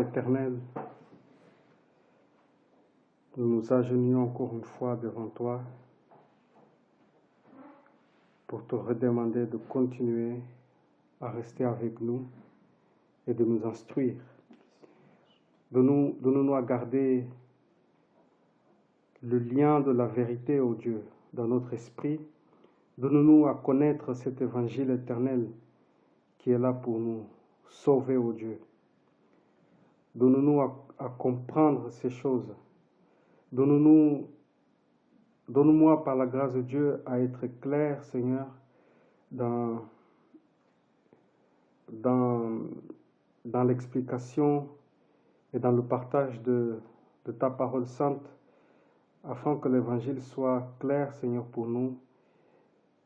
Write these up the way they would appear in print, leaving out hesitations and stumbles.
éternel, nous nous agenouillons encore une fois devant toi pour te redemander de continuer à rester avec nous et de nous instruire. Donne-nous à garder le lien de la vérité, ô Dieu, dans notre esprit. Donne-nous à connaître cet évangile éternel qui est là pour nous sauver, ô Dieu. Donne-nous à comprendre ces choses. Donne-moi par la grâce de Dieu à être clair, Seigneur, dans l'explication et dans le partage de ta parole sainte, afin que l'évangile soit clair, Seigneur, pour nous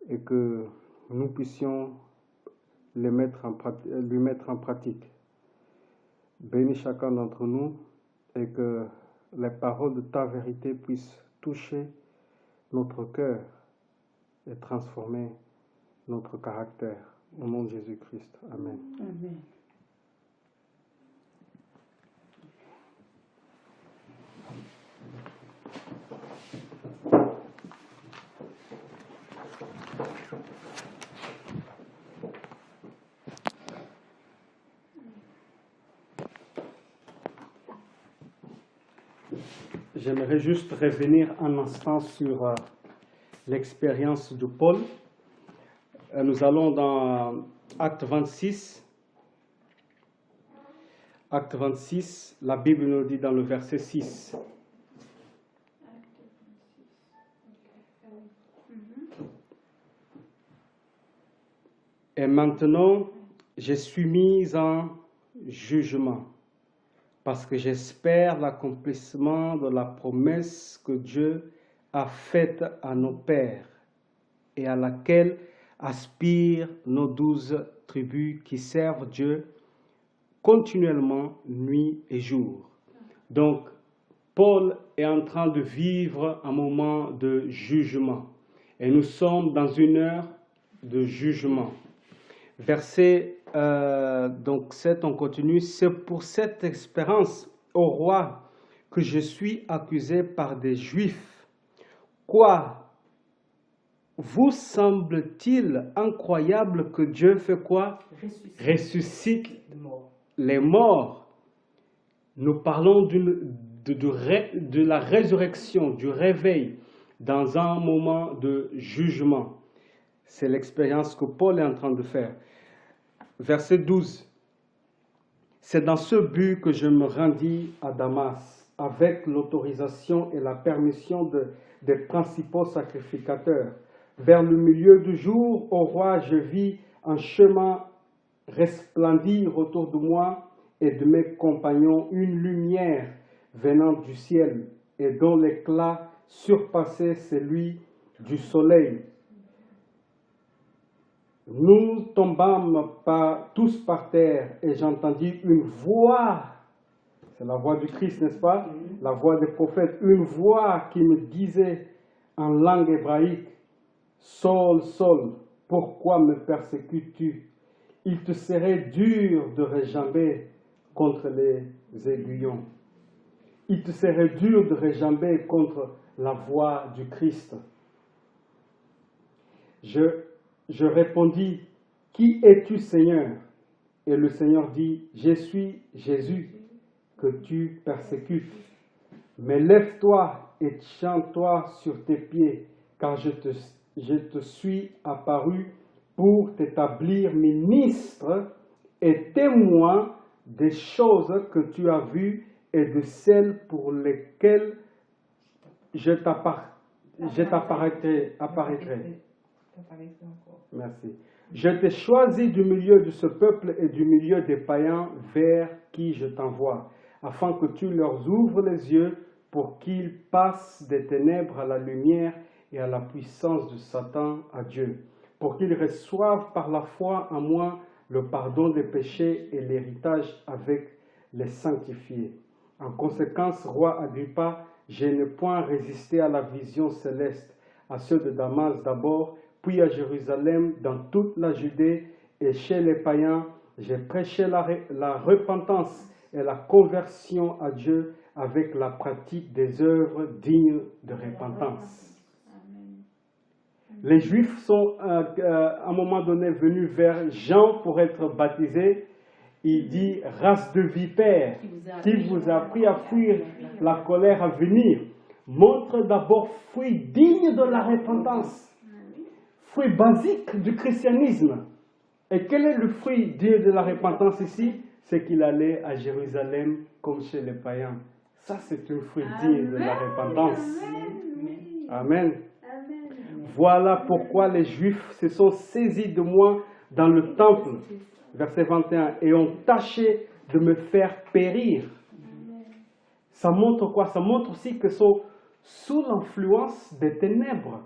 et que nous puissions lui mettre en pratique. Bénis chacun d'entre nous et que les paroles de ta vérité puissent toucher notre cœur et transformer notre caractère. Au nom de Jésus-Christ. Amen. Amen. J'aimerais juste revenir un instant sur l'expérience de Paul. Nous allons dans Acte 26. Acte 26, la Bible nous dit dans le verset 6. Et maintenant, je suis mis en jugement, parce que j'espère l'accomplissement de la promesse que Dieu a faite à nos pères et à laquelle aspirent nos 12 tribus qui servent Dieu continuellement, nuit et jour. Donc, Paul est en train de vivre un moment de jugement. Et nous sommes dans une heure de jugement. Verset donc 7, on continue. C'est pour cette expérience, ô roi, que je suis accusé par des Juifs. Quoi? Vous semble-t-il incroyable que Dieu fait quoi? Ressuscite les morts. Nous parlons de la résurrection, du réveil dans un moment de jugement. C'est l'expérience que Paul est en train de faire. Verset 12. C'est dans ce but que je me rendis à Damas, avec l'autorisation et la permission des principaux sacrificateurs. Vers le milieu du jour, ô roi, je vis un chemin resplendir autour de moi et de mes compagnons une lumière venant du ciel et dont l'éclat surpassait celui du soleil. Nous tombâmes tous par terre et j'entendis une voix, c'est la voix du Christ, n'est-ce pas? La voix des prophètes, une voix qui me disait en langue hébraïque, Saul, Saul, pourquoi me persécutes-tu? Il te serait dur de réjamber contre les aiguillons. Il te serait dur de réjamber contre la voix du Christ. Je répondis, qui es-tu, Seigneur? Et le Seigneur dit, je suis Jésus que tu persécutes. Mais lève-toi et tiens-toi sur tes pieds, car je te suis apparu pour t'établir ministre et témoin des choses que tu as vues et de celles pour lesquelles je t'apparaîtrai. Merci. Je t'ai choisi du milieu de ce peuple et du milieu des païens vers qui je t'envoie, afin que tu leur ouvres les yeux pour qu'ils passent des ténèbres à la lumière et à la puissance de Satan à Dieu, pour qu'ils reçoivent par la foi en moi le pardon des péchés et l'héritage avec les sanctifiés. En conséquence, roi Agrippa, je n'ai point résisté à la vision céleste, à ceux de Damas d'abord, puis à Jérusalem, dans toute la Judée et chez les païens, j'ai prêché la repentance et la conversion à Dieu avec la pratique des œuvres dignes de repentance. Les Juifs sont à un moment donné venus vers Jean pour être baptisés. Il dit, race de vipères, qui vous a appris à fuir la colère à venir, montre d'abord fruit digne de la repentance, fruit basique du christianisme. Et quel est le fruit digne de la repentance ici? C'est qu'il allait à Jérusalem comme chez les païens. Ça, c'est un fruit digne de la repentance. Amen. Voilà pourquoi les Juifs se sont saisis de moi dans le temple, verset 21, et ont tâché de me faire périr. Ça montre quoi? Ça montre aussi que sont sous l'influence des ténèbres,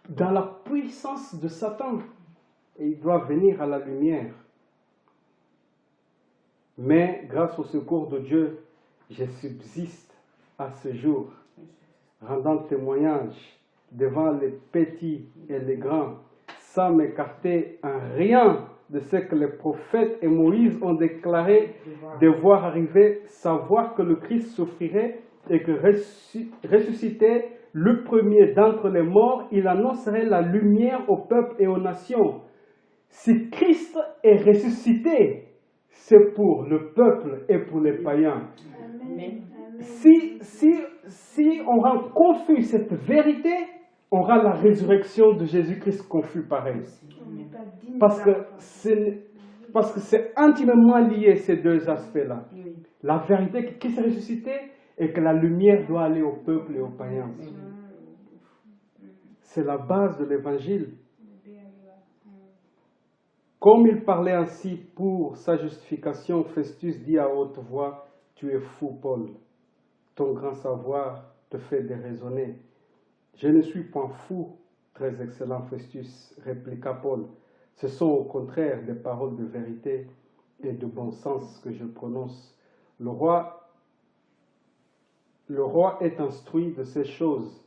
dans la puissance de Satan. Et ils doivent venir à la lumière. Mais grâce au secours de Dieu, je subsiste à ce jour, rendant témoignage devant les petits et les grands, sans m'écarter en rien de ce que les prophètes et Moïse ont déclaré devoir arriver, savoir que le Christ souffrirait et que ressuscité le premier d'entre les morts, il annoncerait la lumière au peuple et aux nations. Si Christ est ressuscité, c'est pour le peuple et pour les païens. Amen. Si on rend confus cette vérité, on rend la résurrection de Jésus-Christ confus pareil. Parce que c'est intimement lié ces deux aspects-là. La vérité que Christ est ressuscité et que la lumière doit aller au peuple et aux païens. C'est la base de l'évangile. Comme il parlait ainsi pour sa justification, Festus dit à haute voix, « Tu es fou, Paul. Ton grand savoir te fait déraisonner. » « Je ne suis point fou, très excellent Festus, répliqua Paul. Ce sont au contraire des paroles de vérité et de bon sens que je prononce. Le roi est instruit de ces choses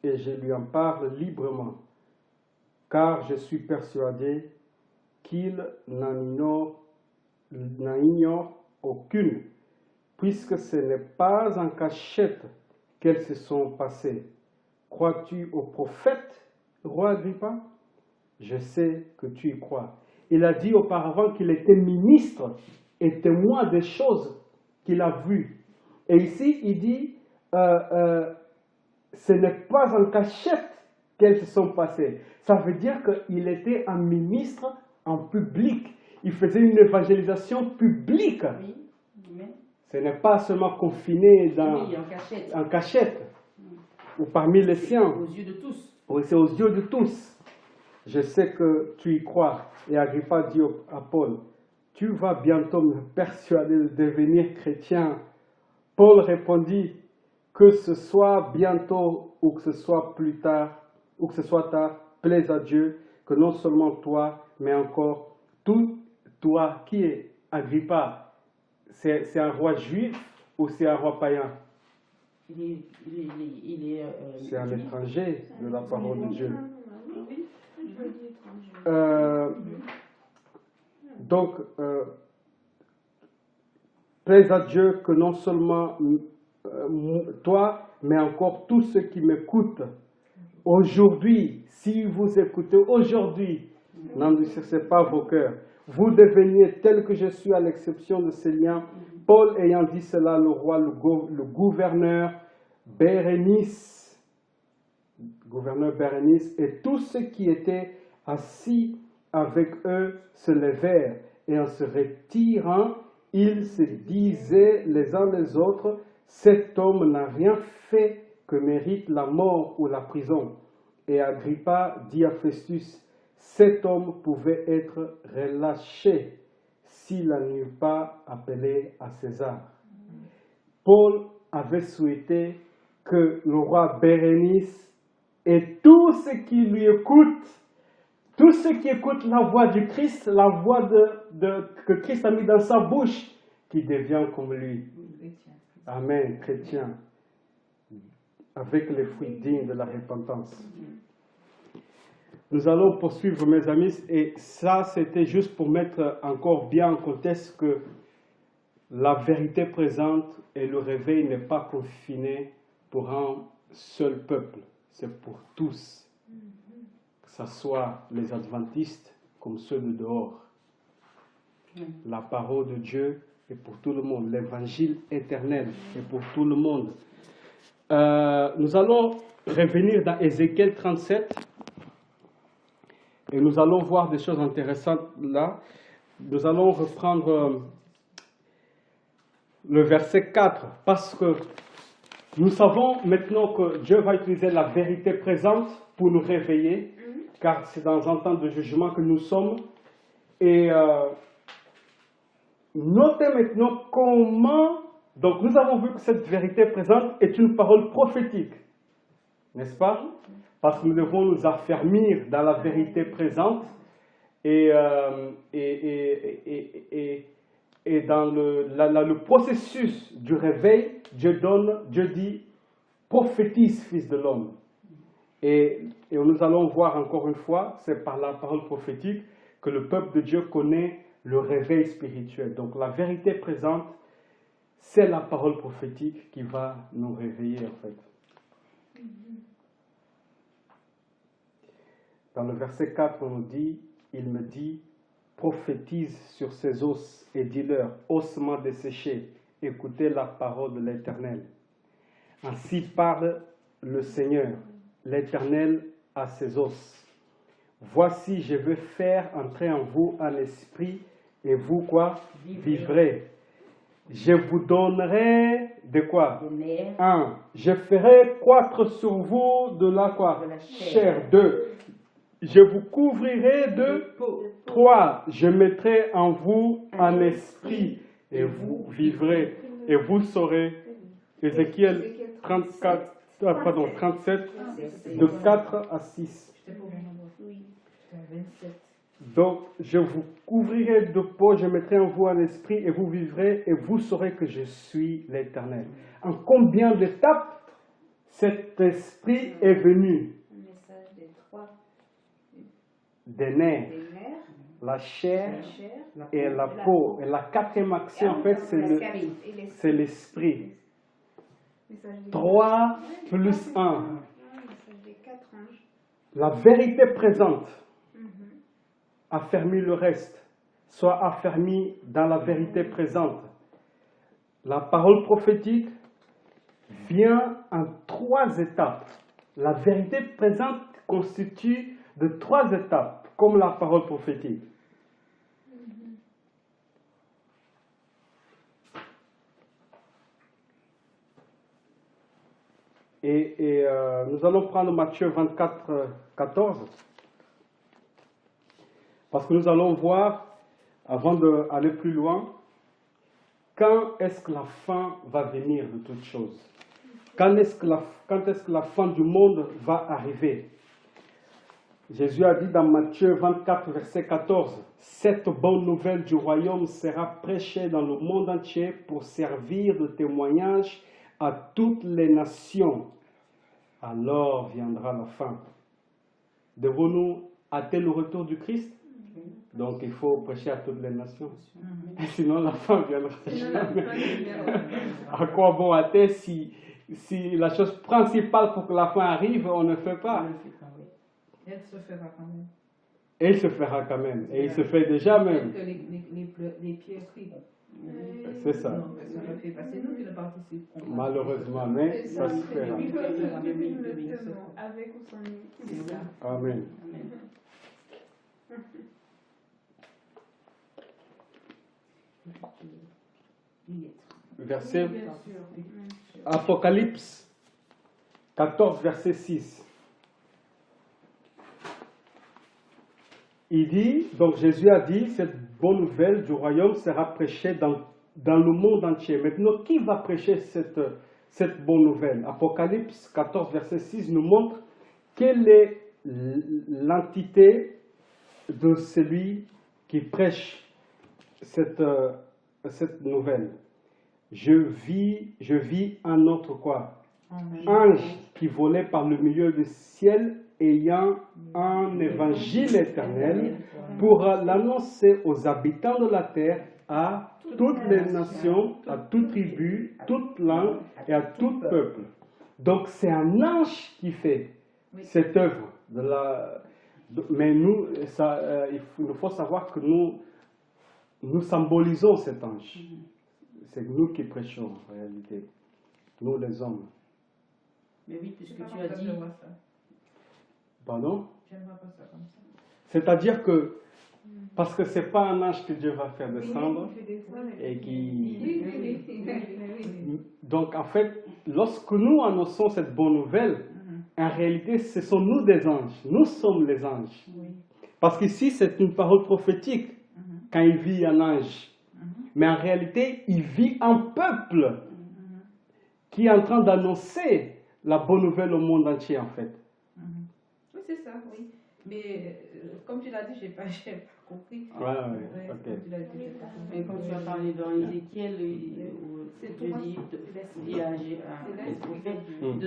et je lui en parle librement, car je suis persuadé qu'il n'en ignore aucune, puisque ce n'est pas en cachette qu'elles se sont passées. Crois-tu aux prophètes, roi Agrippa? Je sais que tu y crois. Il a dit auparavant qu'il était ministre et témoin des choses qu'il a vues. Et ici, il dit, ce n'est pas en cachette qu'elles se sont passées. Ça veut dire qu'il était un ministre en public. Il faisait une évangélisation publique. Oui. Ce n'est pas seulement confiné en cachette. Ou parmi les siens. Aux yeux de tous. Oui, c'est aux yeux de tous. Je sais que tu y crois. Et Agrippa dit à Paul, tu vas bientôt me persuader de devenir chrétien. Paul répondit, que ce soit bientôt ou que ce soit plus tard, ou que ce soit tard, plaise à Dieu, que non seulement toi, mais encore tout toi qui est Agrippa, c'est un roi juif ou c'est un roi païen? C'est un étranger de la parole de Dieu. Donc, plaise à Dieu que non seulement toi, mais encore tous ceux qui m'écoutent aujourd'hui, si vous écoutez aujourd'hui, n'endurcissez pas vos cœurs. Vous deveniez tel que je suis à l'exception de ces liens. Paul ayant dit cela, le roi, le gouverneur Bérénice et tous ceux qui étaient assis avec eux se levèrent et en se retirant, ils se disaient les uns les autres, cet homme n'a rien fait que mérite la mort ou la prison. Et Agrippa dit à Festus, cet homme pouvait être relâché s'il n'eût pas appelé à César. Paul avait souhaité que le roi Bérénice et tous ceux qui lui écoutent, tous ceux qui écoutent la voix du Christ, la voix que Christ a mis dans sa bouche, qui devient comme lui. Amen, chrétien, avec les fruits dignes de la repentance. Nous allons poursuivre, mes amis, et ça, c'était juste pour mettre encore bien en contexte que la vérité présente et le réveil n'est pas confiné pour un seul peuple, c'est pour tous, que ce soit les adventistes comme ceux de dehors. La parole de Dieu est pour tout le monde, l'évangile éternel est pour tout le monde. Nous allons revenir dans Ézéchiel 37 et nous allons voir des choses intéressantes là. Nous allons reprendre le verset 4 parce que nous savons maintenant que Dieu va utiliser la vérité présente pour nous réveiller, car c'est dans un temps de jugement que nous sommes. Et notez maintenant comment, donc nous avons vu que cette vérité présente est une parole prophétique, n'est-ce pas? Parce que nous devons nous affermir dans la vérité présente et dans le processus du réveil, Dieu dit, prophétise, fils de l'homme. Et nous allons voir encore une fois, c'est par la parole prophétique que le peuple de Dieu connaît le réveil spirituel. Donc la vérité présente, c'est la parole prophétique qui va nous réveiller en fait. Dans le verset 4, on nous dit, il me dit, prophétise sur ces os et dis-leur, ossements desséchés, écoutez la parole de l'Éternel. Ainsi parle le Seigneur, l'Éternel à ses os. Voici, je vais faire entrer en vous un esprit, et vous quoi? Vivrez. Je vous donnerai de quoi? Un. Je ferai croître sur vous de la quoi? De la chair. 2. Je vous couvrirai de 3. Je mettrai en vous un esprit, et vous vivrez, et vous saurez. Ézéchiel 37, de 4 à 6. Donc, je vous couvrirai de peau, je mettrai en vous un esprit, et vous vivrez, et vous saurez que je suis l'Éternel. En combien d'étapes cet esprit est venu? Un message des 3. Des nerfs, la chair et la peau. Et la quatrième action, en fait, c'est l'esprit. 3 plus 1. La vérité présente affermit le reste. Soit affermi dans la vérité présente. La parole prophétique vient en 3 étapes. La vérité présente constitue de 3 étapes, comme la parole prophétique. Et nous allons prendre Matthieu 24, 14. Parce que nous allons voir, avant d'aller plus loin, quand est-ce que la fin va venir de toutes choses? Quand est-ce que la fin du monde va arriver? Jésus a dit dans Matthieu 24, verset 14, « Cette bonne nouvelle du royaume sera prêchée dans le monde entier pour servir de témoignage à toutes les nations. Alors viendra la fin. » Devons-nous hâter le retour du Christ? Donc il faut prêcher à toutes les nations. Sinon la fin viendra jamais. À quoi bon hâter si la chose principale pour que la fin arrive, on ne fait pas? Elle se fera quand même. Elle se fera quand même. Et il se fait déjà même. Que les pieds crient. C'est ça. Donc, ça le fait passer, nous qui ne participons pas. Malheureusement, mais ça se fera. Avec ou sans nous. C'est ça. Amen. Amen. Verset Bien sûr. Apocalypse 14, verset 6. Il dit, donc Jésus a dit, cette bonne nouvelle du royaume sera prêchée dans le monde entier. Maintenant, qui va prêcher cette bonne nouvelle? Apocalypse 14, verset 6 nous montre quelle est l'entité de celui qui prêche cette nouvelle. Je vis un autre quoi? Ange qui volait par le milieu du ciel ayant un évangile éternel pour l'annoncer aux habitants de la terre, à toutes les nations, à toute tribu, toute langue et à tout peuple. Donc c'est un ange qui fait cette œuvre. Mais nous, il faut savoir que nous symbolisons cet ange. C'est nous qui prêchons en réalité, nous les hommes. Mais oui, puisque C'est tu pas as comme ça dit. que je vois ça. Pardon? J'aimerais pas ça comme ça. C'est-à-dire que, parce que ce n'est pas un ange que Dieu va faire descendre, Oui, il fait descendre et puis- qui... Donc en fait, lorsque nous annonçons cette bonne nouvelle, en réalité, ce sont nous des anges. Nous sommes les anges. Parce qu'ici, c'est une parole prophétique quand il vit un ange. Mais en réalité, il vit un peuple qui est en train d'annoncer la bonne nouvelle au monde entier, en fait. Oui, c'est ça, oui. Mais comme tu l'as dit, j'ai pas compris. Ouais, Ouais, ok. comme tu l'as dit, j'ai pas compris. Mais quand tu as parlé dans Ézéchiel, où C'est Dieu pour dit, moi, et à c'est les prophètes, Mm.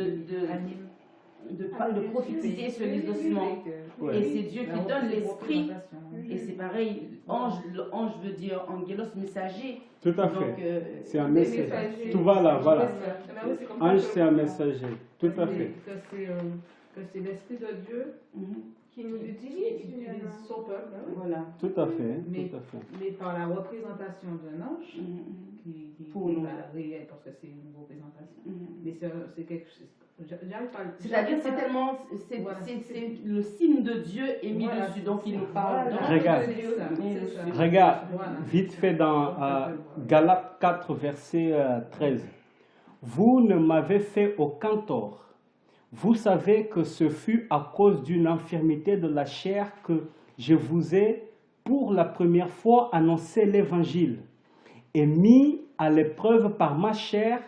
de prophétiser sur les ossements. Ouais. Et c'est Dieu qui donne l'esprit. Et c'est pareil, l'ange veut dire angelos messager. Tout à Donc, fait. C'est un des messager. messagers. Tout va là, voilà. Ange, Ange, c'est un messager. Tout à fait. Que c'est l'Esprit de Dieu Qui nous qui utilise utilise finalement. son peuple, hein, Voilà. Tout à fait. Mais- Tout à fait. mais par la représentation d'un ange, qui Pour est nous. pas réel, parce que c'est une représentation. Mais c'est quelque chose. J'arrive pas à le- C'est-à-dire, c'est tellement. Voilà. C'est le signe de Dieu est mis Voilà. dessus. Donc, il nous parle. Voilà. Regarde. C'est ça. Regarde, Voilà. vite fait dans Galates 4, verset 13. Vous ne m'avez fait aucun tort. Vous savez que ce fut à cause d'une infirmité de la chair que je vous ai, pour la première fois, annoncé l'évangile. Et mis à l'épreuve par ma chair,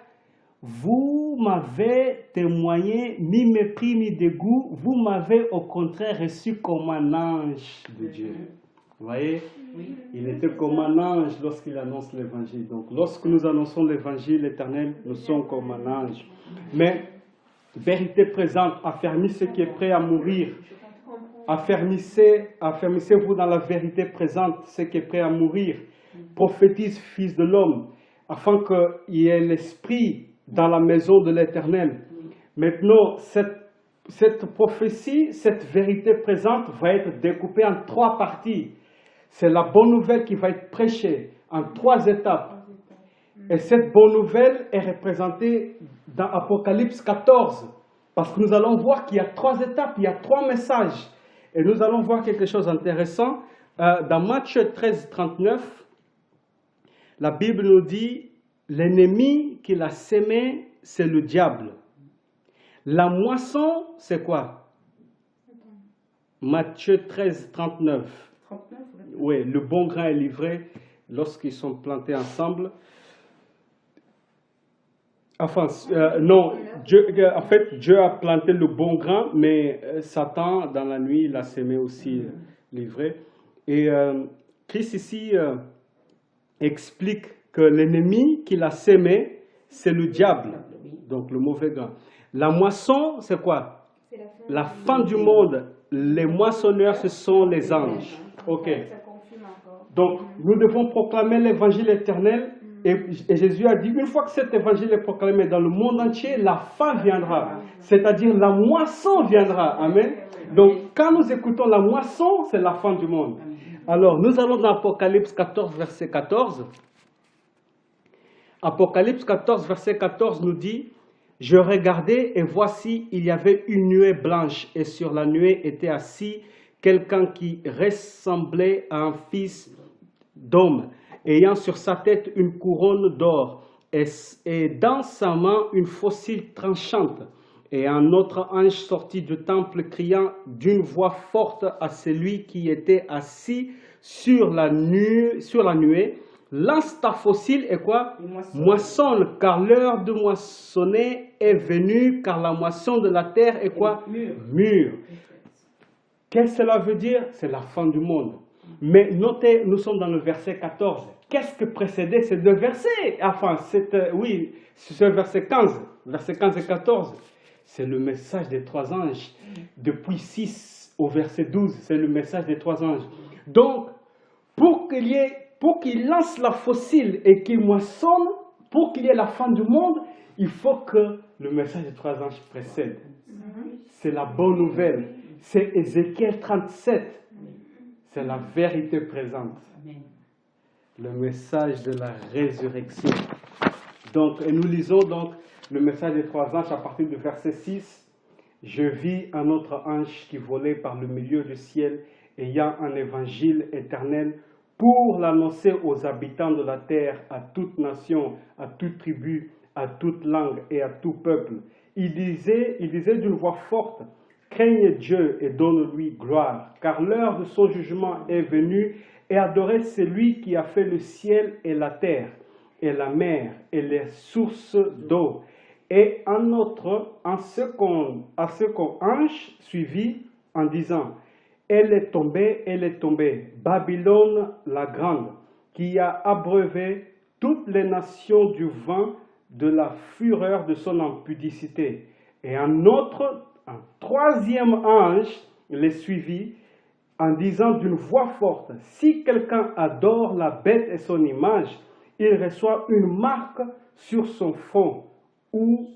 vous m'avez témoigné, ni mépris ni dégoût, vous m'avez au contraire reçu comme un ange de Dieu. Vous voyez, Oui. il était comme un ange lorsqu'il annonce l'évangile. Donc lorsque nous annonçons l'évangile éternel, nous sommes comme un ange. Mais vérité présente, affermissez ce qui est prêt à mourir. Affermissez-vous dans la vérité présente, ce qui est prêt à mourir. Prophétise, fils de l'homme, afin qu'il y ait l'esprit dans la maison de l'Éternel. Maintenant, cette prophétie, cette vérité présente va être découpée en 3 parties. C'est la bonne nouvelle qui va être prêchée en 3 étapes. Et cette bonne nouvelle est représentée dans Apocalypse 14. Parce que nous allons voir qu'il y a 3 étapes, il y a 3 messages. Et nous allons voir quelque chose d'intéressant. Dans Matthieu 13, 39, la Bible nous dit, l'ennemi qui l'a sémé, c'est le diable. La moisson, c'est quoi? Matthieu 13, 39. 39, Oui, le bon grain est livré lorsqu'ils sont plantés ensemble. Enfin, non, en fait, Dieu a planté le bon grain, mais Satan, dans la nuit, il a sémé aussi livré. Et Christ ici explique que l'ennemi qui l'a sémé, c'est le diable, donc le mauvais grain. La moisson, c'est quoi? C'est La fin du monde. Les moissonneurs, ce sont les anges. Ok. Ça confirme encore. Donc, nous devons proclamer l'évangile éternel. Et Jésus a dit, une fois que cet évangile est proclamé dans le monde entier, la fin viendra. C'est-à-dire la moisson viendra. Amen. Donc, quand nous écoutons la moisson, c'est la fin du monde. Alors, nous allons dans Apocalypse 14, verset 14. Apocalypse 14, verset 14 nous dit, « Je regardais et voici, il y avait une nuée blanche et sur la nuée était assis quelqu'un qui ressemblait à un fils d'homme, ayant sur sa tête une couronne d'or et dans sa main une faucille tranchante. Et un autre ange sortit du temple criant d'une voix forte à celui qui était assis sur la nuée, lance ta faucille et quoi? Moissonne, car l'heure de moissonner est venue, car la moisson de la terre est quoi? Mûre. Qu'est-ce que cela veut dire? C'est la fin du monde. Mais notez, nous sommes dans le verset 14. Qu'est-ce que précédait ces 2 versets? Enfin, c'est le verset 15. Verset 15 et 14. C'est le message des 3 anges. Depuis 6 au verset 12, c'est le message des 3 anges. Donc, pour qu'il lance la fossile et qu'il moissonne, pour qu'il y ait la fin du monde, il faut que le message des 3 anges précède. C'est la bonne nouvelle. C'est Ézéchiel 37. C'est la vérité présente. Le message de la résurrection. Donc, et nous lisons donc le message des 3 anges à partir du verset 6. Je vis un autre ange qui volait par le milieu du ciel, ayant un évangile éternel pour l'annoncer aux habitants de la terre, à toute nation, à toute tribu, à toute langue et à tout peuple. Il disait d'une voix forte, craignez Dieu et donne-lui gloire, car l'heure de son jugement est venue, et adorez celui qui a fait le ciel et la terre, et la mer, et les sources d'eau. Et un second ange suivit en disant, elle est tombée, Babylone la grande, qui a abreuvé toutes les nations du vent de la fureur de son impudicité. Et un troisième ange les suivit en disant d'une voix forte, si quelqu'un adore la bête et son image, il reçoit une marque sur son front ou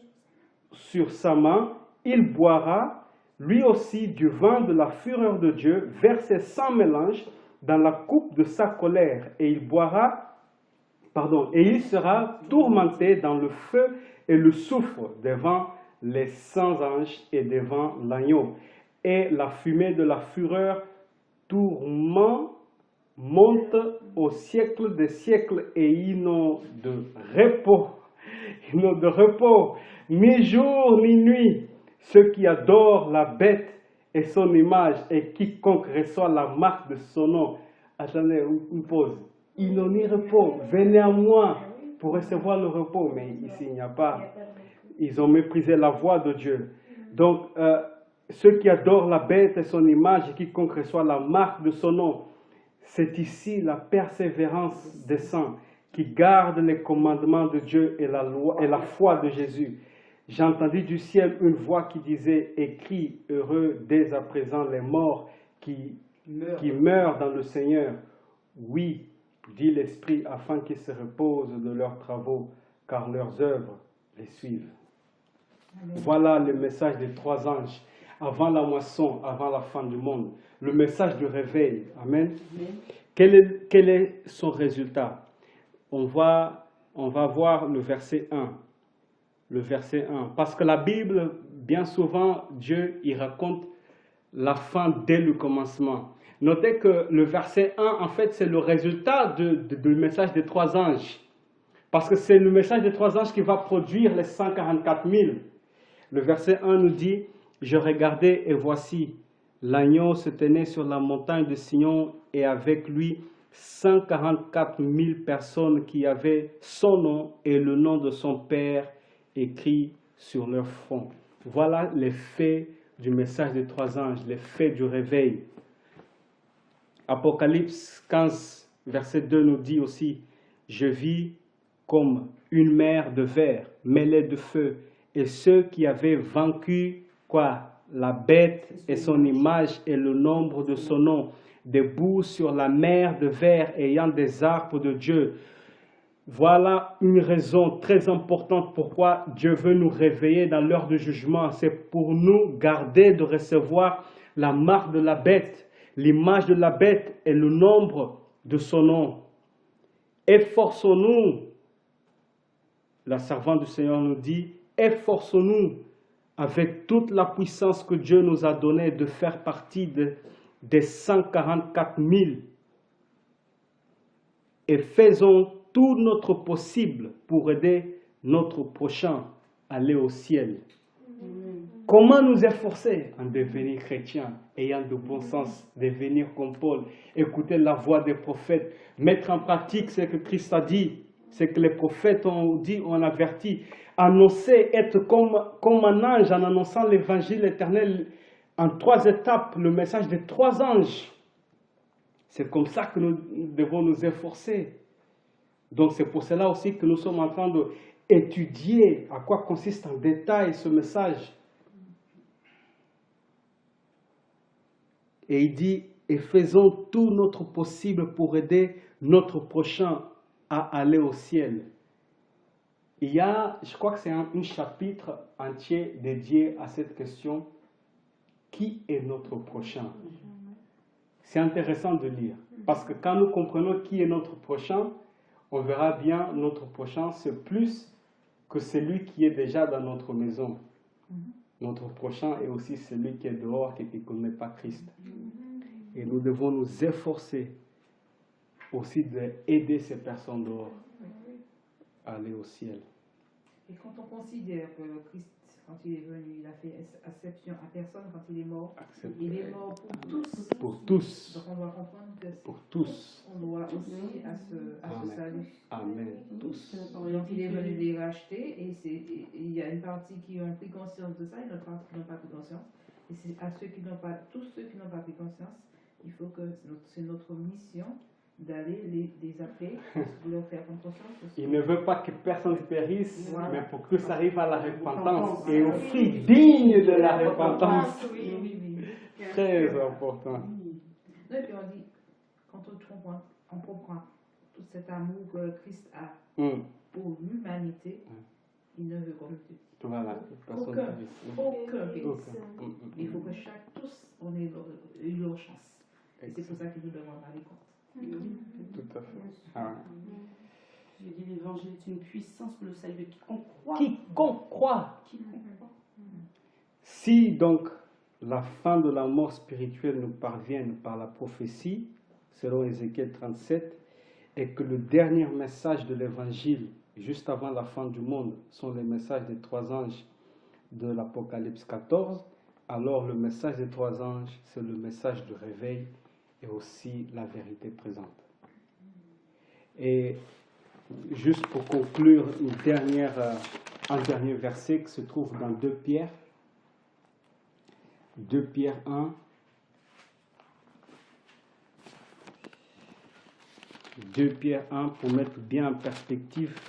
sur sa main, il boira lui aussi du vin de la fureur de Dieu, versé sans mélange dans la coupe de sa colère, et il sera tourmenté dans le feu et le soufre devant les 100 anges et devant l'agneau. Et la fumée de la fureur tourmente monte au siècle des siècles, et ils n'ont de repos, ni jour ni nuit, ceux qui adorent la bête et son image, et quiconque reçoit la marque de son nom. Attendez, une pause. Ils n'ont ni repos. Venez à moi pour recevoir le repos. Mais ici, il n'y a pas. Ils ont méprisé la voix de Dieu. Donc, ceux qui adorent la bête et son image, et quiconque reçoit la marque de son nom, c'est ici la persévérance des saints qui gardent les commandements de Dieu et la loi et la foi de Jésus. J'ai entendu du ciel une voix qui disait, écris, heureux dès à présent les morts qui meurent dans le Seigneur. Oui, dit l'Esprit, afin qu'ils se reposent de leurs travaux, car leurs œuvres les suivent. Amen. Voilà le message des 3 anges, avant la moisson, avant la fin du monde. Le message du réveil. Amen. Amen. Quel est son résultat? On va voir le verset 1. Le verset 1. Parce que la Bible, bien souvent, Dieu, il raconte la fin dès le commencement. Notez que le verset 1, en fait, c'est le résultat du message des 3 anges. Parce que c'est le message des 3 anges qui va produire les 144 000. Le verset 1 nous dit, « Je regardais et voici, l'agneau se tenait sur la montagne de Sion et avec lui 144 000 personnes qui avaient son nom et le nom de son Père écrit sur leur front. » Voilà les faits du message des 3 anges, les faits du réveil. Apocalypse 15, verset 2 nous dit aussi, « Je vis comme une mer de verre mêlée de feu, et ceux qui avaient vaincu, la bête et son image et le nombre de son nom, debout sur la mer de verre ayant des arcs de Dieu. » Voilà une raison très importante pourquoi Dieu veut nous réveiller dans l'heure du jugement. C'est pour nous garder de recevoir la marque de la bête, l'image de la bête et le nombre de son nom. Efforçons-nous, la servante du Seigneur nous dit, efforçons-nous avec toute la puissance que Dieu nous a donnée de faire partie des 144 000 et faisons tout notre possible pour aider notre prochain à aller au ciel. Comment nous efforcer en devenir chrétien, ayant de bon sens, devenir comme Paul, écouter la voix des prophètes, mettre en pratique ce que Christ a dit, ce que les prophètes ont dit, ont averti, annoncer, être comme un ange en annonçant l'évangile éternel en 3 étapes, le message des 3 anges. C'est comme ça que nous devons nous efforcer. Donc c'est pour cela aussi que nous sommes en train d'étudier à quoi consiste en détail ce message. Et il dit, et faisons tout notre possible pour aider notre prochain à aller au ciel. Il y a, je crois que c'est un chapitre entier dédié à cette question. Qui est notre prochain? C'est intéressant de lire. Parce que quand nous comprenons qui est notre prochain, on verra bien notre prochain, c'est plus que celui qui est déjà dans notre maison. Notre prochain est aussi celui qui est dehors et qui ne connaît pas Christ. Et nous devons nous efforcer aussi d'aider ces personnes dehors à aller au ciel. Et quand on considère que Christ, quand il est venu, il a fait exception à personne quand il est mort. Il est mort pour tous. Pour tous. Donc on doit comprendre que pour tous. On doit aussi à ce salut. Amen. Tous. Donc il est venu les racheter et il y a une partie qui ont pris conscience de ça et une autre partie qui n'ont pas pris conscience. Et c'est à ceux qui n'ont pas, tous ceux qui n'ont pas pris conscience, il faut que c'est notre mission d'aller les appeler pour leur faire conscience. Il ne veut pas que personne périsse, Voilà. mais pour que ça arrive à la repentance et au fruit digne de la repentance. Oui. Très important. Et puis on dit, quand on comprend tout cet amour que Christ a pour l'humanité, il ne veut qu'aucun. Voilà. Aucun périsse. Il faut que tous on ait eu leur chance. Et c'est pour ça qu'il nous demande d'aller compte. Tout à fait. Ah. J'ai dit l'évangile est une puissance pour le salut de quiconque croit. Quiconque croit. Quiconque croit. Si donc la fin de la mort spirituelle nous parvient par la prophétie, selon Ézéchiel 37, et que le dernier message de l'évangile, juste avant la fin du monde, sont les messages des 3 anges de l'Apocalypse 14, alors le message des 3 anges, c'est le message du réveil et aussi la vérité présente. Et juste pour conclure, un dernier verset qui se trouve dans 2 Pierre. 2 Pierre 1. 2 Pierre 1 pour mettre bien en perspective.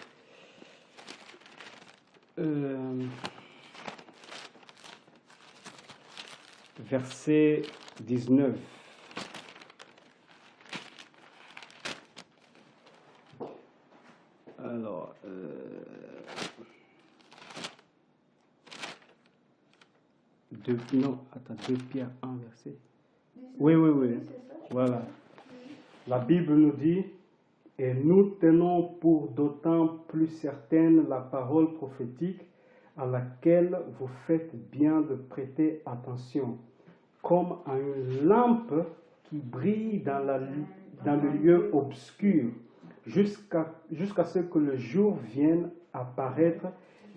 Verset 19. Alors, 2 Pierre 1, verset. Oui. Voilà. La Bible nous dit, et nous tenons pour d'autant plus certaine la parole prophétique à laquelle vous faites bien de prêter attention, comme à une lampe qui brille dans le lieu obscur, jusqu'à ce que le jour vienne apparaître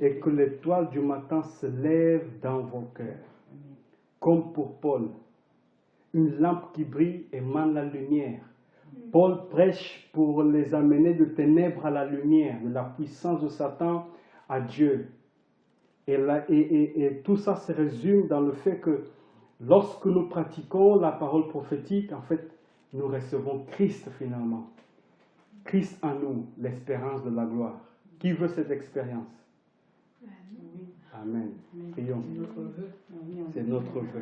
et que l'étoile du matin se lève dans vos cœurs. Comme pour Paul, une lampe qui brille émane la lumière. Paul prêche pour les amener de ténèbres à la lumière, de la puissance de Satan à Dieu. Et tout ça se résume dans le fait que lorsque nous pratiquons la parole prophétique, en fait, nous recevons Christ finalement. Christ en nous, l'espérance de la gloire. Qui veut cette expérience? Amen. Prions. C'est notre vœu.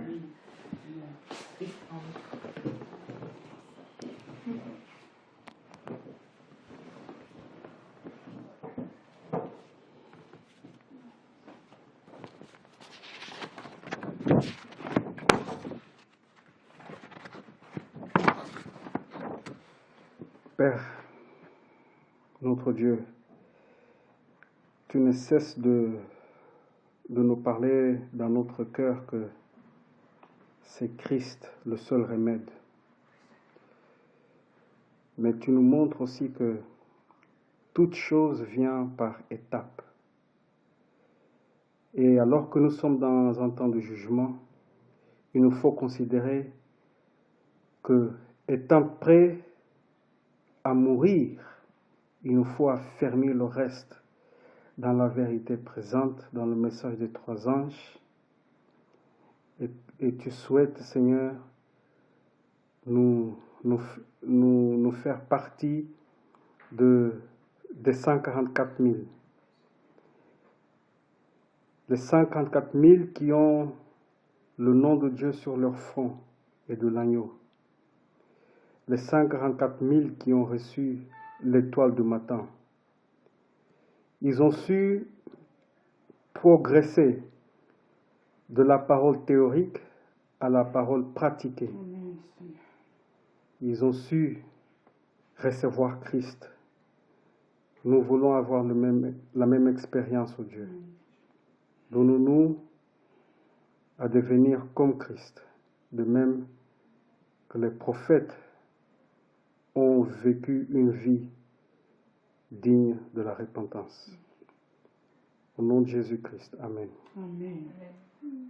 Père, notre Dieu, tu ne cesses de nous parler dans notre cœur que c'est Christ le seul remède. Mais tu nous montres aussi que toute chose vient par étapes. Et alors que nous sommes dans un temps de jugement, il nous faut considérer que, étant prêts à mourir, il nous faut affermir le reste dans la vérité présente, dans le message des 3 anges. Et tu souhaites, Seigneur, nous faire partie des 144 000. Les 144 000 qui ont le nom de Dieu sur leur front et de l'agneau. les 144 000 qui ont reçu l'étoile du matin. Ils ont su progresser de la parole théorique à la parole pratiquée. Amen, Seigneur. Ils ont su recevoir Christ. Nous voulons avoir la même expérience, oh Dieu. Donne-nous à devenir comme Christ, de même que les prophètes ont vécu une vie digne de la repentance. Au nom de Jésus-Christ. Amen. Amen. Amen.